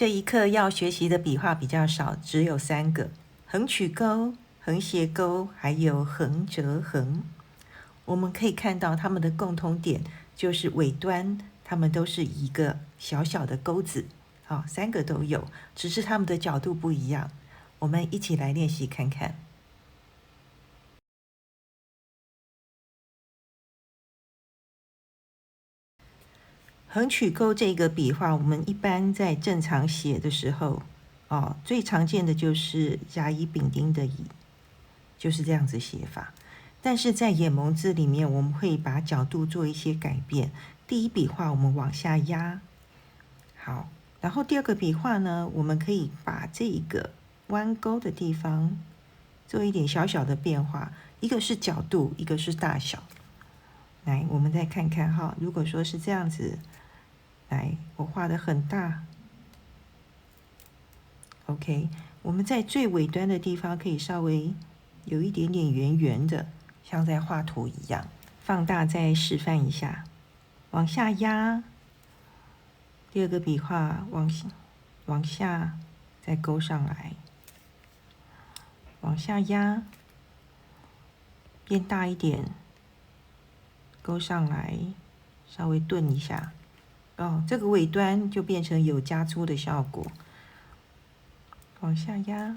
这一课要学习的笔画比较少，只有3个：横曲钩、横斜钩，还有横折横。我们可以看到它们的共同点就是尾端，它们都是一个小小的钩子。好，3个都有，只是它们的角度不一样。我们一起来练习看看。横曲钩这个笔画，我们一般在正常写的时候，最常见的就是甲乙丙丁的乙，就是这样子写法。但是在眼蒙字里面，我们会把角度做一些改变。第一笔画我们往下压，好，然后第二个笔画呢，我们可以把这个弯钩的地方做一点小小的变化，一个是角度，一个是大小。来，我们再看看哈，如果说是这样子。来，我画的很大 ，OK。我们在最尾端的地方可以稍微有一点点圆圆的，像在画图一样。放大再示范一下，往下压，第二个笔画往下再勾上来，往下压，变大一点，勾上来，稍微顿一下。这个尾端就变成有加粗的效果。往下压，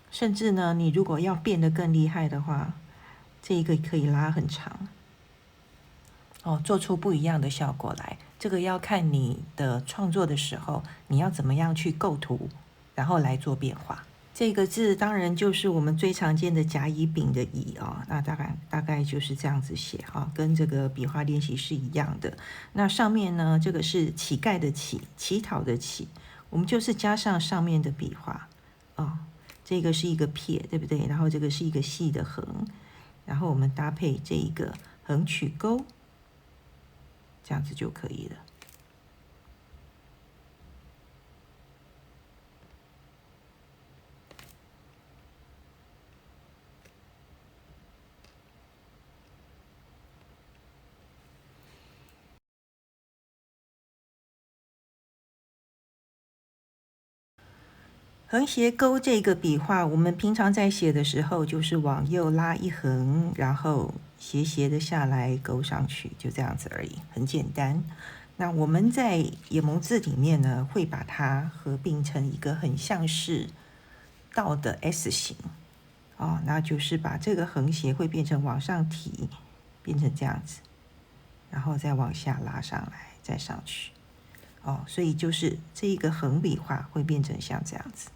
甚至呢，你如果要变得更厉害的话，这一个可以拉很长。做出不一样的效果来。这个要看你的创作的时候，你要怎么样去构图，然后来做变化。这个字当然就是我们最常见的甲乙丙的乙那大概就是这样子写跟这个笔画练习是一样的。那上面呢，这个是乞丐的乞，乞讨的乞，我们就是加上上面的笔画这个是一个撇，对不对？然后这个是一个细的横，然后我们搭配这一个横曲钩。这样子就可以了。横斜钩这个笔画，我们平常在写的时候，就是往右拉一横，然后斜斜的下来勾上去，就这样子而已，很简单。那我们在眼蒙字里面呢，会把它合并成一个很像是倒的 S 型那就是把这个横斜会变成往上提，变成这样子，然后再往下拉上来，再上去所以就是这一个横笔画会变成像这样子，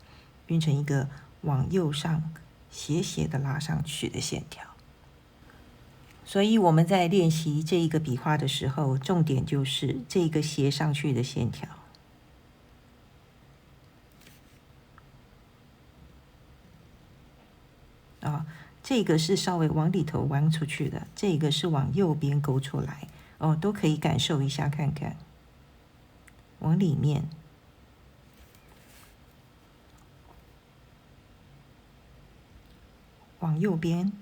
变成一个往右上斜斜的拉上去的线条。所以我们在练习这一个笔画的时候，重点就是这一个斜上去的线条。这个是稍微往里头弯出去的，这个是往右边勾出来都可以感受一下看看。往里面，往右边，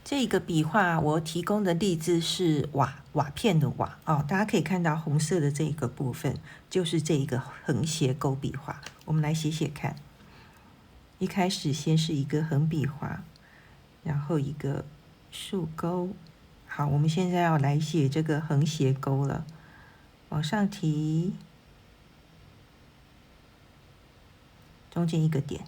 这个笔画我提供的例子是瓦片的瓦大家可以看到红色的这个部分就是这一个横斜钩笔画。我们来写写看。一开始先是一个横笔画，然后一个竖钩。好，我们现在要来写这个横斜钩了，往上提，中间一个点。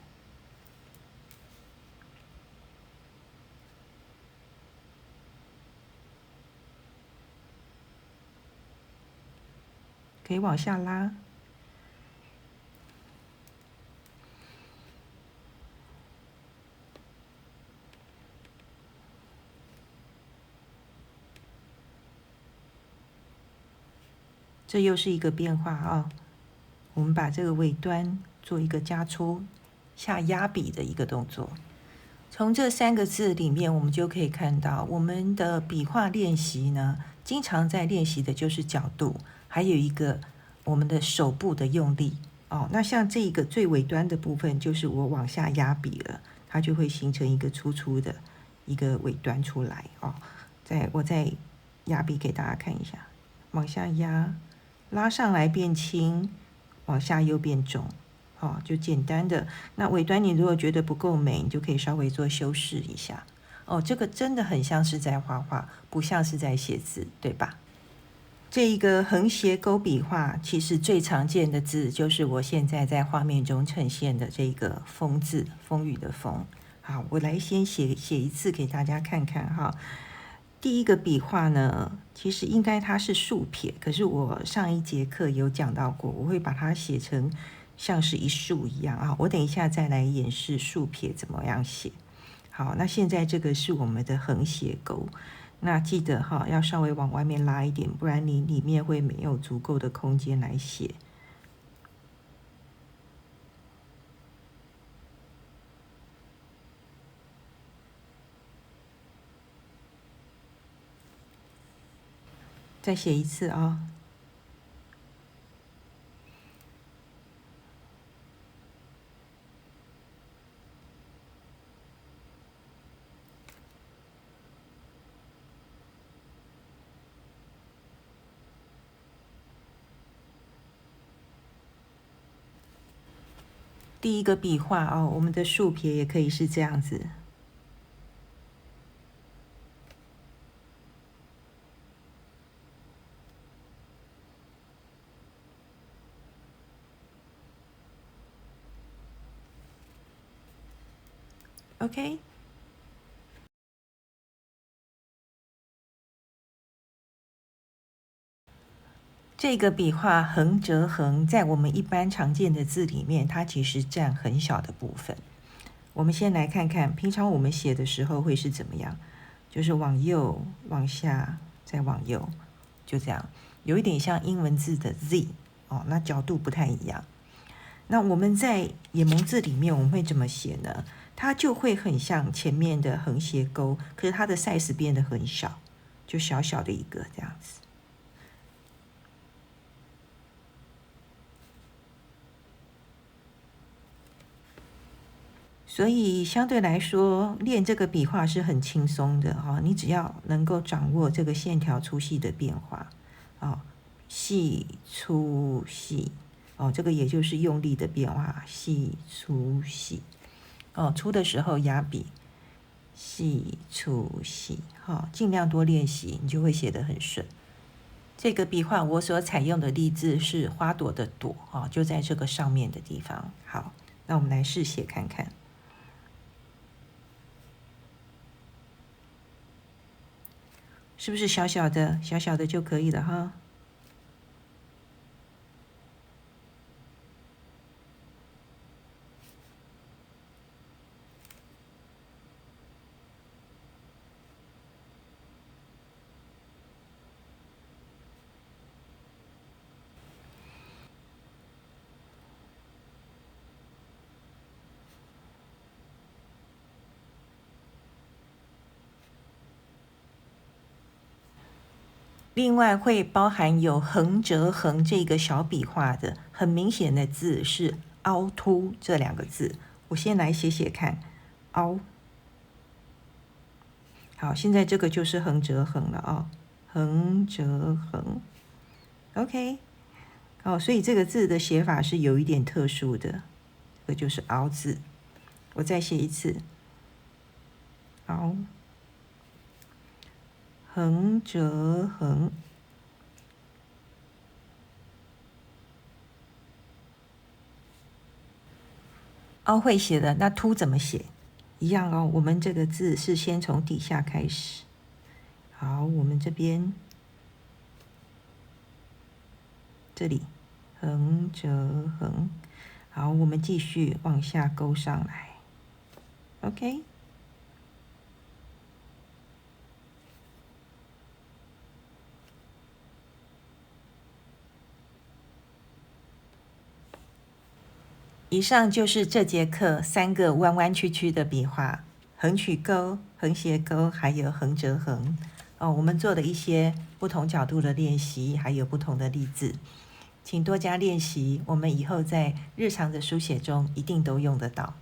可以往下拉，这又是一个变化我们把这个尾端做一个加粗下压笔的一个动作。从这3个字里面，我们就可以看到，我们的笔画练习呢，经常在练习的就是角度，还有一个我们的手部的用力。那像这个最尾端的部分，就是我往下压笔了，它就会形成一个粗粗的一个尾端出来。我再压笔给大家看一下，往下压，拉上来变轻，往下又变重。就简单的。那尾端你如果觉得不够美，你就可以稍微做修饰一下。这个真的很像是在画画，不像是在写字，对吧？这一个横斜钩笔画，其实最常见的字就是我现在在画面中呈现的这个风字，风雨的风。好，我来先写一次给大家看看哈。第一个笔画呢，其实应该它是竖撇，可是我上一节课有讲到过，我会把它写成像是一竖一样啊。我等一下再来演示竖撇怎么样写。好，那现在这个是我们的横斜钩，那记得要稍微往外面拉一点，不然你里面会没有足够的空间来写。再写一次啊。第一个笔画我们的竖撇也可以是这样子。OK， 这个笔画横折横，在我们一般常见的字里面，它其实占很小的部分。我们先来看看，平常我们写的时候会是怎么样，就是往右、往下，再往右，就这样，有一点像英文字的 Z 那角度不太一样。那我们在野蒙字里面，我们会怎么写呢？它就会很像前面的横斜钩，可是它的 size 变得很小，就小小的一个这样子。所以相对来说，练这个笔画是很轻松的你只要能够掌握这个线条粗细的变化细粗细这个也就是用力的变化，细粗细粗的时候压笔，细粗细尽量多练习，你就会写得很顺。这个笔画我所采用的例字是花朵的朵就在这个上面的地方。好，那我们来试写看看。是不是小小的小小的就可以了哈？另外会包含有横折横这个小笔画的，很明显的字是凹凸这2个字。我先来写写看，凹。好，现在这个就是横折横了横折横 ，OK。所以这个字的写法是有一点特殊的，这个就是凹字。我再写一次，凹，横折横。凹会写的，那凸怎么写？一样我们这个字是先从底下开始。好，我们这边这里横折横。好，我们继续往下勾上来。OK。以上就是这节课3个弯弯曲曲的笔画，横曲钩、横斜钩，还有横折横。我们做了一些不同角度的练习，还有不同的例字，请多加练习，我们以后在日常的书写中一定都用得到。